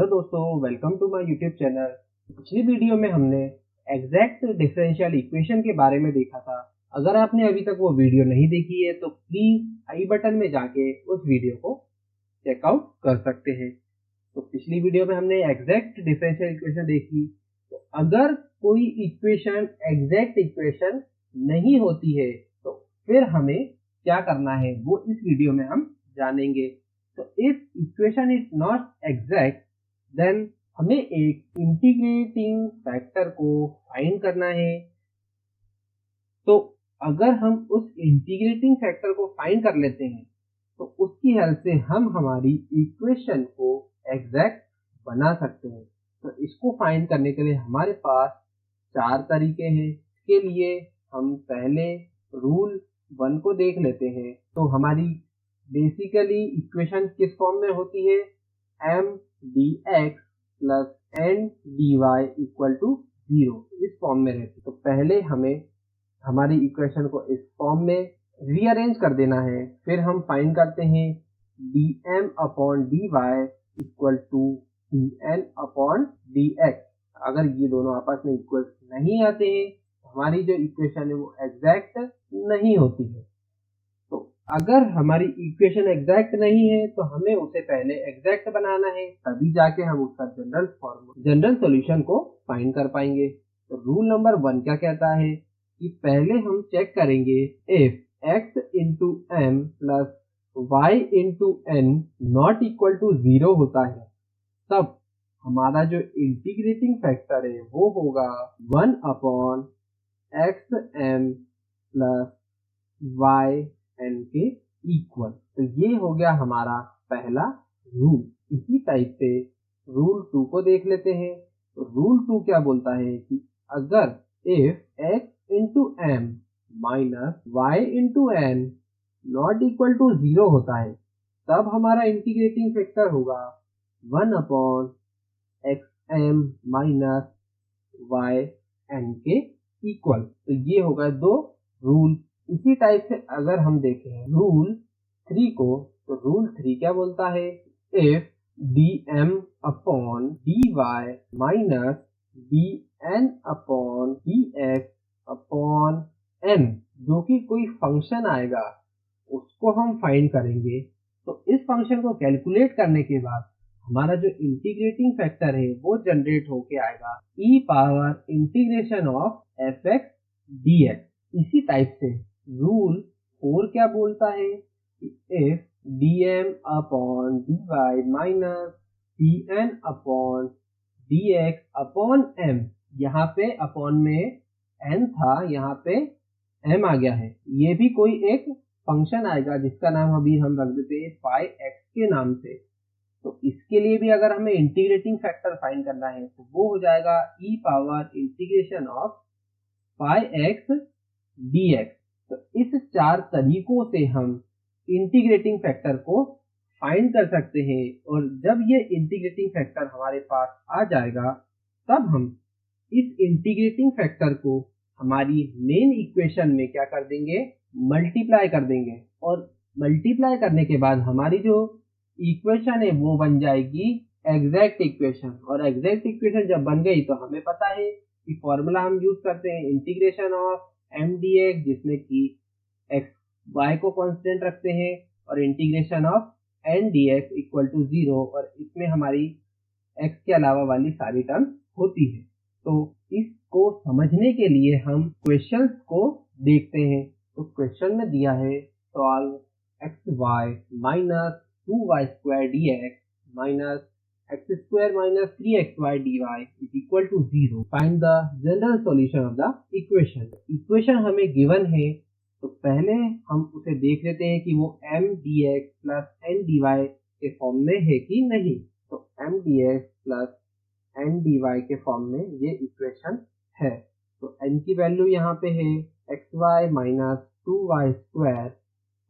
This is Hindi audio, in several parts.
हेलो दोस्तों, welcome to my YouTube channel. पिछली वीडियो में हमने एग्जैक्ट डिफरेंशियल इक्वेशन के बारे में देखा था। अगर आपने अभी तक वो वीडियो नहीं देखी है तो प्लीज आई बटन में जाके उस वीडियो को चेकआउट कर सकते हैं। तो पिछली वीडियो में हमने एग्जैक्ट डिफरेंशियल इक्वेशन देखी। तो अगर कोई इक्वेशन एग्जैक्ट इक्वेशन नहीं होती है तो फिर हमें क्या करना है वो इस वीडियो में हम जानेंगे। तो if equation is not exact then हमें एक इंटीग्रेटिंग फैक्टर को फाइंड करना है। तो अगर हम उस इंटीग्रेटिंग फैक्टर को फाइंड कर लेते हैं तो उसकी हेल्प से हम हमारी इक्वेशन को एग्जैक्ट बना सकते हैं। तो इसको फाइंड करने के लिए हमारे पास चार तरीके हैं। इसके लिए हम पहले रूल 1 को देख लेते हैं। तो हमारी बेसिकली इक्वेशन किस फॉर्म में होती है, m dx plus n dy equal to 0 इस फॉर्म में रहती है। तो पहले हमें हमारी इक्वेशन को इस फॉर्म में रीअरेंज कर देना है। फिर हम फाइंड करते हैं dm upon dy equal to dn upon dx। अगर ये दोनों आपस में इक्वल नहीं आते हैं तो हमारी जो इक्वेशन है वो एग्जैक्ट नहीं होती है। तो अगर हमारी इक्वेशन एग्जैक्ट नहीं है तो हमें उसे पहले एग्जैक्ट बनाना है, तभी जाके हम उसका जनरल सॉल्यूशन को फाइंड कर पाएंगे। तो रूल नंबर 1 क्या कहता है कि पहले हम चेक करेंगे if x into m plus y into n not equal to 0 होता है तब हमारा जो इंटीग्रेटिंग फैक्टर है वो होगा 1 upon x m plus y n के इक्वल। तो ये हो गया हमारा पहला रूल। इसी टाइप से रूल 2 को देख लेते हैं। तो रूल 2 क्या बोलता है कि अगर if x into m minus y into n not equal to 0 होता है तब हमारा इंटीग्रेटिंग फैक्टर होगा 1 upon x m minus y n के इक्वल। तो ये होगा दो रूल। इसी टाइप से अगर हम देखें रूल 3 को, तो रूल 3 क्या बोलता है, if dm upon dy minus dn upon dx upon n जो कि कोई फंक्शन आएगा उसको हम फाइंड करेंगे। तो इस फंक्शन को कैलकुलेट करने के बाद हमारा जो इंटीग्रेटिंग फैक्टर है वो जनरेट होके आएगा e power integration of F x d x. इसी टाइप से रूल 4 क्या बोलता है कि if dm upon dy minus dn upon dx upon m, यहाँ पे अपॉन में n था, यहाँ पे m आ गया है। ये भी कोई एक फंक्शन आएगा जिसका नाम अभी हम रख देते हैं फाई x के नाम से। तो इसके लिए भी अगर हमें इंटीग्रेटिंग फैक्टर फाइंड करना है तो वो हो जाएगा e power integration of phi x d x. तो इस चार तरीकों से हम इंटीग्रेटिंग फैक्टर को फाइंड कर सकते हैं और जब ये इंटीग्रेटिंग फैक्टर हमारे पास आ जाएगा तब हम इस इंटीग्रेटिंग फैक्टर को हमारी मेन इक्वेशन में क्या कर देंगे, मल्टीप्लाई कर देंगे। और मल्टीप्लाई करने के बाद हमारी जो इक्वेशन है वो बन जाएगी एग्जैक्ट इक्वेशन। और एग्जैक्ट इक्वेशन जब बन गई तो हमें पता है कि फॉर्मूला हम यूज करते हैं integration of m d x, जिसमें कि एक्स वाई को कांस्टेंट रखते हैं, और integration of n d x equal to 0, और इसमें हमारी एक्स के अलावा वाली सारी टर्म होती है। तो इसको समझने के लिए हम क्वेश्चंस को देखते हैं। तो क्वेश्चन में दिया है solve x y minus 2y square d x minus x square minus 3xy dy is equal to 0। Find the general solution of the equation. Equation हमें गिवन है तो पहले हम उसे देख लेते हैं कि वो m dx plus n dy के फॉर्म में है कि नहीं। तो m dx plus n dy के फॉर्म में ये इक्वेशन है। तो n की वैल्यू यहाँ पे है xy माइनस 2y स्क्वायर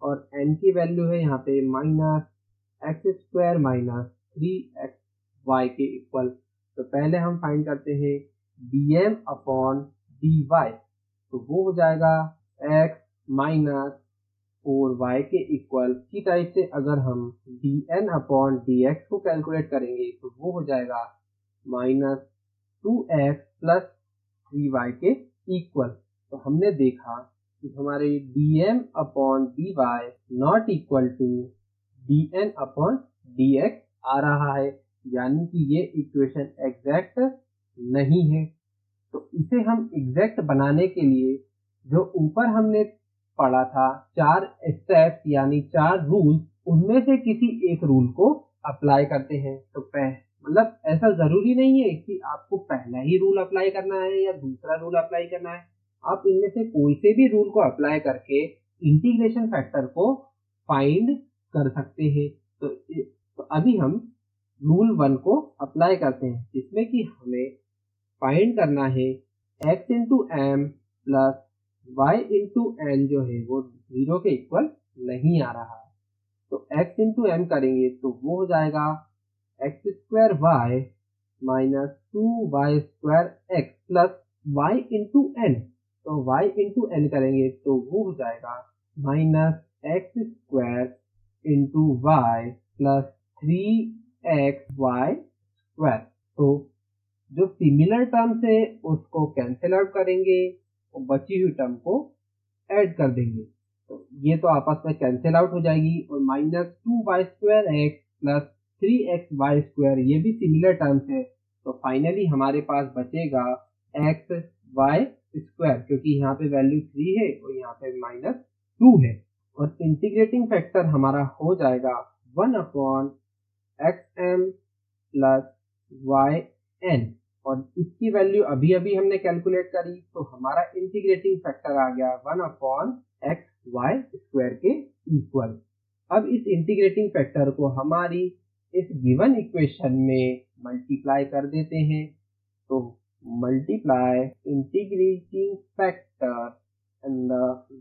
और n की वैल्यू है यहाँ पे minus x square minus 3xy के इक्वल। तो पहले हम फाइंड करते हैं dm अपॉन dy। तो वो हो जाएगा x माइनस 4 y के इक्वल। इसी टाइप से अगर हम dn अपॉन dx को कैलकुलेट करेंगे तो वो हो जाएगा -2x प्लस 3y के इक्वल। तो हमने देखा कि हमारे dm upon dy not equal to dn upon dx आ रहा है, यानी कि ये इक्वेशन एग्जैक्ट नहीं है। तो इसे हम एग्जैक्ट बनाने के लिए जो ऊपर हमने पढ़ा था 4 स्टेप्स यानी 4 रूल, उनमें से किसी एक रूल को अप्लाई करते हैं। तो मतलब ऐसा जरूरी नहीं है कि आपको पहला ही रूल अप्लाई करना है या दूसरा रूल अप्लाई करना है। आप इनमें से कोई से भी रूल को अप्लाई करके इंटीग्रेशन फैक्टर को फाइंड कर सकते हैं। तो अभी हम रूल 1 को अप्लाई करते हैं, जिसमें कि हमें फाइंड करना है x into m plus y into n जो है वो 0 के इक्वल नहीं आ रहा है। तो x इंटू एम करेंगे तो वो हो जाएगा x square y minus 2y square x plus y into n. तो y इंटू एन करेंगे तो वो हो जाएगा minus x square into y plus 3xy square. तो जो सिमिलर टर्म्स है उसको कैंसिल आउट करेंगे और बची हुई टर्म को ऐड कर देंगे। तो ये तो आपस में कैंसिल आउट हो जाएगी और minus 2y square x plus 3xy square ये भी सिमिलर टर्म्स है। तो फाइनली हमारे पास बचेगा एक्स वाई स्क्वायर, क्योंकि यहाँ पे वैल्यू 3 है और यहाँ पे -2 है। और इंटीग्रेटिंग फैक्टर हमारा हो जाएगा 1 upon x m plus y n, और इसकी वैल्यू अभी अभी हमने कैलकुलेट करी तो हमारा इंटीग्रेटिंग फैक्टर आ गया 1 अपॉन एक्स वाई स्क्वायर के इक्वल। अब इस इंटीग्रेटिंग फैक्टर को हमारी इस गिवन इक्वेशन में मल्टीप्लाई कर देते हैं। तो multiply integrating factor in the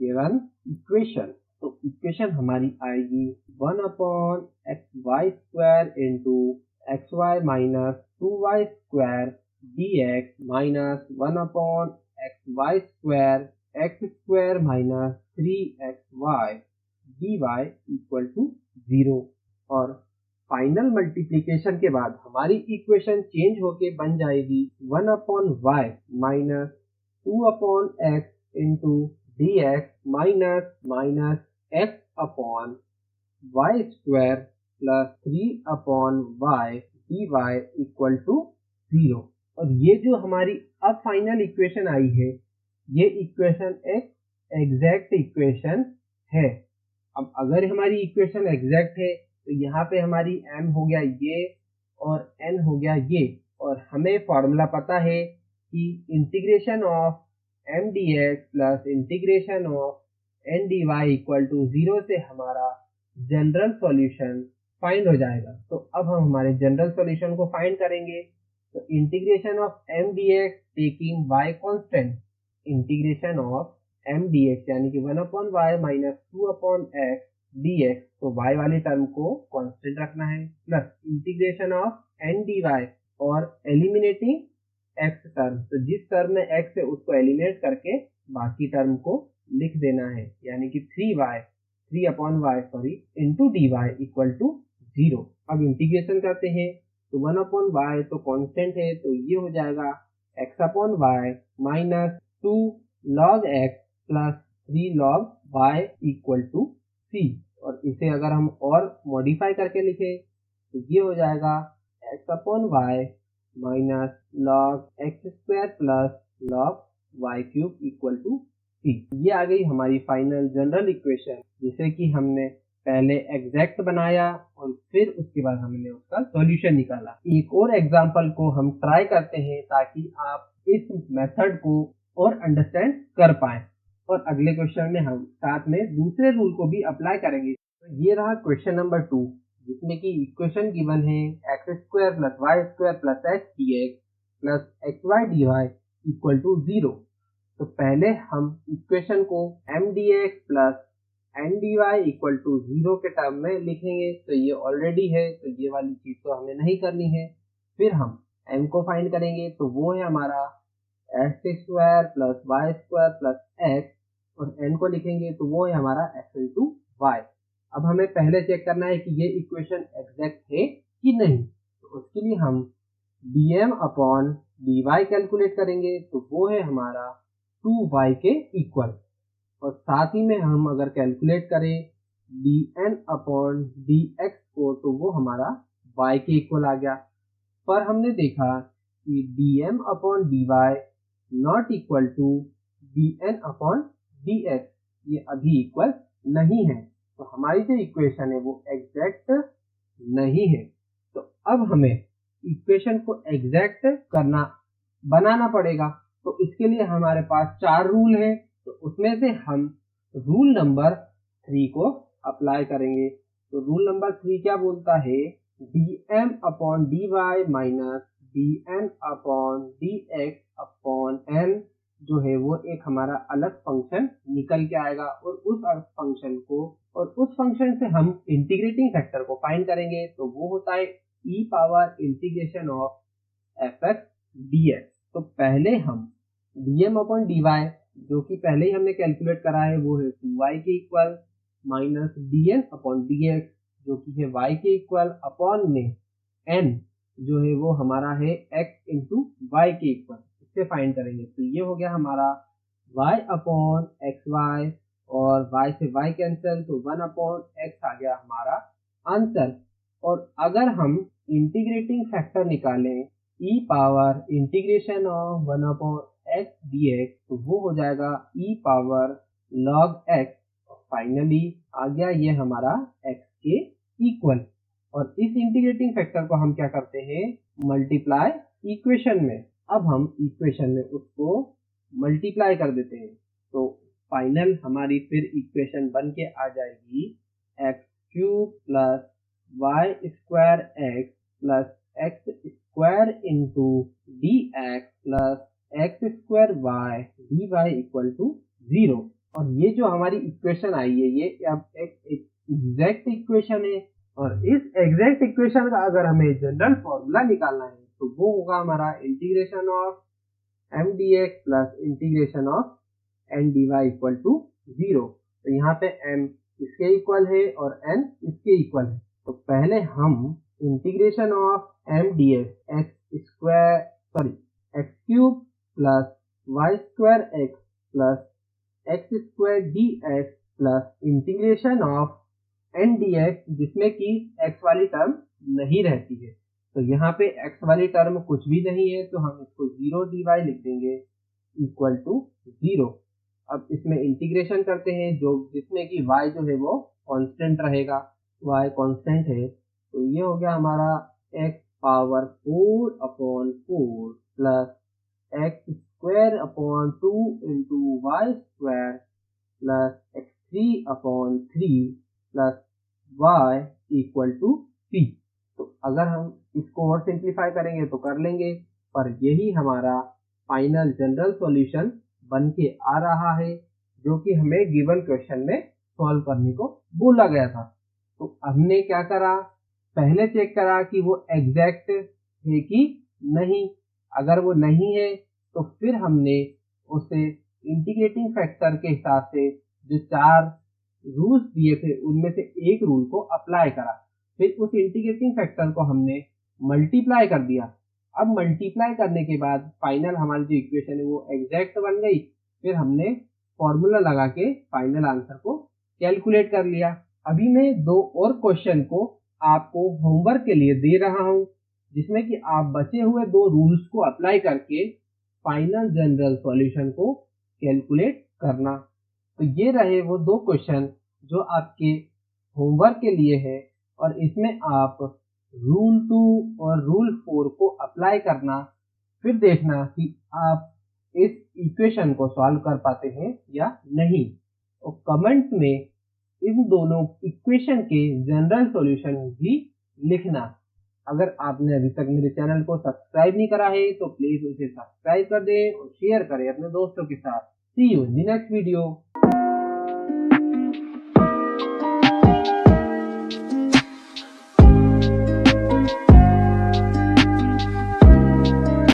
given equation. तो इक्वेशन हमारी आएगी 1 upon x y square into x y minus 2y square dx minus 1 upon x y square x square minus 3xy dy equal to 0। और फाइनल मल्टीप्लिकेशन के बाद हमारी इक्वेशन चेंज होके बन जाएगी 1 upon y minus 2 upon x into dx minus x upon y square plus 3 upon y dy equal to 0। और ये जो हमारी अब फाइनल इक्वेशन आई है, ये इक्वेशन एक एग्जैक्ट इक्वेशन है। अब अगर हमारी इक्वेशन एग्जैक्ट है तो यहाँ पे हमारी m हो गया ये और n हो गया ये, और हमें फॉर्मूला पता है कि integration of m dx plus integration of n dy equal to 0 से हमारा जनरल सॉल्यूशन फाइंड हो जाएगा। तो अब हम हमारे जनरल सॉल्यूशन को फाइंड करेंगे। तो integration of m dx taking y constant, integration of m dx यानी कि 1 upon y minus 2 upon x dx, तो y वाली टर्म को कांस्टेंट रखना है, plus integration of n dy और एलिमिनेटिंग x टर्म, तो जिस टर्म में x है उसको एलिमिनेट करके बाकी टर्म को लिख देना है, यानी कि 3 upon y into dy equal to 0। अब इंटीग्रेशन करते हैं तो 1 अपॉन y तो कांस्टेंट है, तो ये हो जाएगा x upon y minus 2 log x plus 3 log y equal to c। और इसे अगर हम और मॉडिफाई करके लिखें तो ये हो जाएगा x upon y minus log x square plus log y cube equal to c। ये आ गई हमारी फाइनल जनरल इक्वेशन, जिसे कि हमने पहले एग्जैक्ट बनाया और फिर उसके बाद हमने उसका सॉल्यूशन निकाला। एक और एग्जांपल को हम ट्राई करते हैं ताकि आप इस मेथड को और अंडरस्टैंड कर पाएं, और अगले क्वेश्चन में हम साथ में दूसरे रूल को भी अप्लाई करेंगे। तो ये रहा क्वेश्चन नंबर 2, जिसमें कि इक्वेशन गिवन है x square plus y square plus x d x plus x y d y equal to 0। तो पहले हम इक्वेशन को m d x plus n d y equal to 0 के टर्म में लिखेंगे। तो ये ऑलरेडी है, तो ये वाली चीज तो हमें नहीं करनी है। फिर हम m को फाइंड करेंगे, तो वो है हमारा x square plus y square plus x, और n को लिखेंगे तो वो है हमारा x इंटू y। अब हमें पहले चेक करना है कि ये इक्वेशन एग्जैक्ट है कि नहीं, तो उसके लिए हम dm अपॉन dy कैलकुलेट करेंगे, तो वो है हमारा 2y के इक्वल। और साथ ही में हम अगर कैलकुलेट करें dn अपॉन dx को, तो वो हमारा y के इक्वल आ गया। पर हमने देखा कि dm upon dy not equal to dn upon dx, ये अभी इक्वल नहीं है, तो हमारी जो इक्वेशन है वो एग्जैक्ट नहीं है। तो अब हमें इक्वेशन को एग्जैक्ट बनाना पड़ेगा। तो इसके लिए हमारे पास 4 रूल है, तो उसमें से हम रूल नंबर 3 को अप्लाई करेंगे। तो रूल नंबर 3 क्या बोलता है, dm upon dy minus dn upon dx upon n जो है वो एक हमारा अलग फंक्शन निकल के आएगा, और उस फंक्शन से हम इंटीग्रेटिंग फैक्टर को फाइंड करेंगे, तो वो होता है e power integration of fx dx। तो पहले हम dm अपॉन dy जो कि पहले ही हमने कैलकुलेट करा है वो है 2y के equal, minus dn upon dx जो कि है y के इक्वल, अपॉन में n जो है वो हमारा है x इंटू y के इक्वल, इससे फाइंड करेंगे। तो ये हो गया हमारा y अपॉन xy, और y से y कैंसिल, तो 1 अपॉन x आ गया हमारा आंसर। और अगर हम इंटीग्रेटिंग फैक्टर निकालें e power integration of 1 upon x dx, तो वो हो जाएगा e power log x। Finally आ गया ये हमारा x के इक्वल। और इस इंटीग्रेटिंग फैक्टर को हम क्या करते हैं, मल्टीप्लाई इक्वेशन में। अब हम इक्वेशन में उसको मल्टीप्लाई कर देते हैं, तो फाइनल हमारी फिर इक्वेशन बन के आ जाएगी x cube plus y square x plus x square into d x plus x square y d y equal to 0। और ये जो हमारी इक्वेशन आई है ये अब एक एग्जैक्ट इक्वेशन है, और इस एग्जैक्ट इक्वेशन का अगर हमें जनरल फॉर्मूला निकालना है तो वो होगा हमारा integration of m d x plus integration of n d y equal to 0। तो यहाँ पे m इसके इक्वल है और n इसके इक्वल है। तो पहले हम integration of m d x x cube plus y square x plus x square d x plus integration of n d x, जिसमें कि x वाली टर्म नहीं रहती है। तो यहाँ पे x वाली टर्म कुछ भी नहीं है, तो हम इसको 0 dy लिख देंगे इक्वल टू 0। अब इसमें इंटीग्रेशन करते हैं जिसमें कि y जो है वो कांस्टेंट रहेगा, y कांस्टेंट है, तो ये हो गया हमारा x power 4 upon 4 plus x square upon 2 into y square plus x 3 upon 3 plus y equal to p। तो अगर हम इसको और सिंप्लीफाई करेंगे तो कर लेंगे, पर यही हमारा फाइनल जनरल सॉल्यूशन बन के आ रहा है, जो कि हमें गिवन क्वेश्चन में सॉल्व करने को बोला गया था। तो हमने क्या करा, पहले चेक करा कि वो एग्जैक्ट है कि नहीं। अगर वो नहीं है तो फिर हमने उसे इंटीग्रेटिंग फैक्टर के हिसाब से जो 4 रूल्स दिए थे उनमें से एक रूल को अप्लाई करा, फिर उस इंटीग्रेटिंग फैक्टर को हमने मल्टीप्लाई कर दिया। अब मल्टीप्लाई करने के बाद फाइनल हमारी जो इक्वेशन है वो एग्जैक्ट बन गई। फिर हमने फॉर्मूला लगा के फाइनल आंसर को कैलकुलेट कर लिया। अभी मैं 2 और क्वेश्चन को आपको होमवर्क के लिए दे रहा हूं, जिसमें कि आप बचे हुए 2 रूल्स को अप्लाई करके फाइनल जनरल सॉल्यूशन को कैलकुलेट करना। तो ये रहे वो 2 क्वेश्चन जो आपके होमवर्क के लिए है, और इसमें आप रूल 2 और रूल 4 को अप्लाई करना, फिर देखना कि आप इस इक्वेशन को सॉल्व कर पाते हैं या नहीं। और कमेंट्स में इन दोनों इक्वेशन के जनरल सॉल्यूशन भी लिखना। अगर आपने अभी तक मेरे चैनल को सब्सक्राइब नहीं करा है तो प्लीज उसे सब्सक्राइब कर दें और शेयर करें अपने दोस्तों के साथ। See you in the next video.